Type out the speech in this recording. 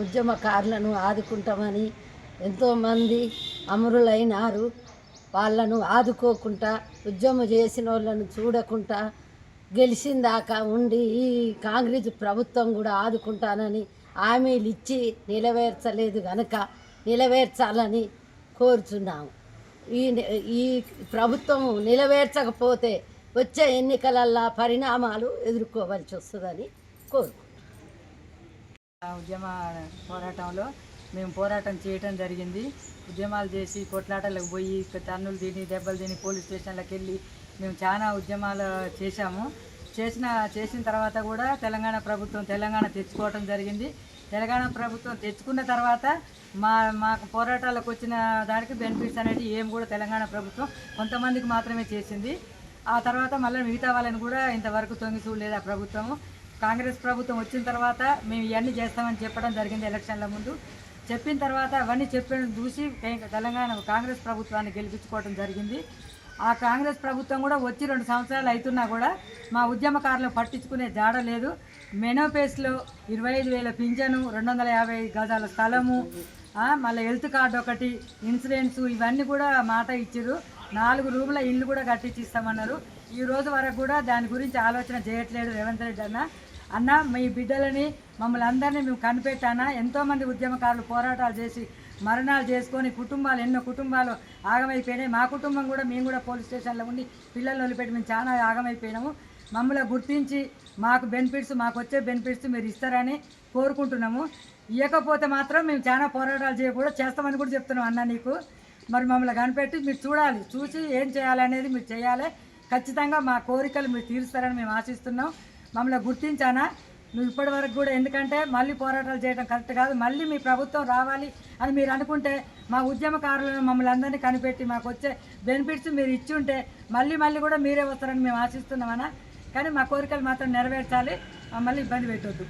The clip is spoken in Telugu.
ఉద్యమకారులను ఆదుకుంటామని ఎంతోమంది అమరులైనారు. వాళ్ళను ఆదుకోకుండా ఉద్యమం చేసిన వాళ్ళను చూడకుండా గెలిచిందాకా ఉండి ఈ కాంగ్రెస్ ప్రభుత్వం కూడా ఆదుకుంటానని హామీలు ఇచ్చి నెరవేర్చలేదు కనుక నెరవేర్చాలని కోరుచున్నాము. ఈ ఈ ప్రభుత్వం నెరవేర్చకపోతే వచ్చే ఎన్నికలల్లో పరిణామాలు ఎదుర్కోవాల్సి వస్తుందని కోరుకుంటున్నాం. ఉద్యమ పోరాటంలో మేము పోరాటం చేయటం జరిగింది. ఉద్యమాలు చేసి కొట్లాటలకు పోయి తన్నులు తిని దెబ్బలు తిని పోలీస్ స్టేషన్లకు వెళ్ళి మేము చాలా ఉద్యమాలు చేశాము. చేసిన తర్వాత కూడా తెలంగాణ తెచ్చుకోవటం జరిగింది. తెలంగాణ ప్రభుత్వం తెచ్చుకున్న తర్వాత మాకు పోరాటాలకు వచ్చిన దానికి బెనిఫిట్స్ అనేవి ఏం కూడా తెలంగాణ ప్రభుత్వం కొంతమందికి మాత్రమే చేసింది. ఆ తర్వాత మళ్ళీ మిగతా వాళ్ళని కూడా ఇంతవరకు తొంగి చూడలేదు ఆ ప్రభుత్వము. కాంగ్రెస్ ప్రభుత్వం వచ్చిన తర్వాత మేము ఇవన్నీ చేస్తామని చెప్పడం జరిగింది. ఎలక్షన్ల ముందు చెప్పిన తర్వాత అవన్నీ చెప్పడం చూసి తెలంగాణ కాంగ్రెస్ ప్రభుత్వాన్ని గెలిపించుకోవడం జరిగింది. ఆ కాంగ్రెస్ ప్రభుత్వం కూడా వచ్చి 2 సంవత్సరాలు అవుతున్నా కూడా మా ఉద్యమకారులను పట్టించుకునే జాడ లేదు. మెనోపేస్లో 25,000 పింఛను, 250 గజాల స్థలము, మళ్ళీ హెల్త్ కార్డు ఒకటి, ఇన్సూరెన్స్ ఇవన్నీ కూడా మాట ఇచ్చారు. 4 రూముల ఇల్లు కూడా కట్టించిస్తామన్నారు. ఈ రోజు వరకు కూడా దాని గురించి ఆలోచన చేయట్లేదు రేవంత్ రెడ్డి అన్న మీ బిడ్డలని మమ్మల్ని అందరినీ మేము కనిపెట్టానా. ఎంతోమంది ఉద్యమకారులు పోరాటాలు చేసి మరణాలు చేసుకొని ఎన్నో కుటుంబాలు ఆగమైపోయినాయి. మా కుటుంబం కూడా మేము కూడా పోలీస్ స్టేషన్లో ఉండి పిల్లల్ని వదిలిపెట్టి మేము చాలా ఆగమైపోయినాము. మమ్మల్ని గుర్తించి మాకు వచ్చే బెనిఫిట్స్ మీరు ఇస్తారని కోరుకుంటున్నాము. ఇవ్వకపోతే మాత్రం మేము చాలా పోరాటాలు చేస్తామని కూడా చెప్తున్నాం అన్న నీకు. మరి మమ్మల్ని కనిపెట్టి మీరు చూసి ఏం చేయాలనేది మీరు చేయాలి. ఖచ్చితంగా మా కోరికలు మీరు తీరుస్తారని మేము ఆశిస్తున్నాం. మమ్మల్ని గుర్తించానా నువ్వు ఇప్పటి వరకు కూడా, ఎందుకంటే మళ్ళీ పోరాటాలు చేయడం కరెక్ట్ కాదు. మళ్ళీ మీ ప్రభుత్వం రావాలి అని మీరు అనుకుంటే మా ఉద్యమకారులను మమ్మల్ని అందరినీ కనిపెట్టి మాకు వచ్చే బెనిఫిట్స్ మీరు ఇచ్చి ఉంటే మళ్ళీ కూడా మీరే వస్తారని మేము ఆశిస్తున్నామన్నా. కానీ మా కోరికలు మాత్రం నెరవేర్చాలి, మమ్మల్ని ఇబ్బంది పెట్టొద్దు.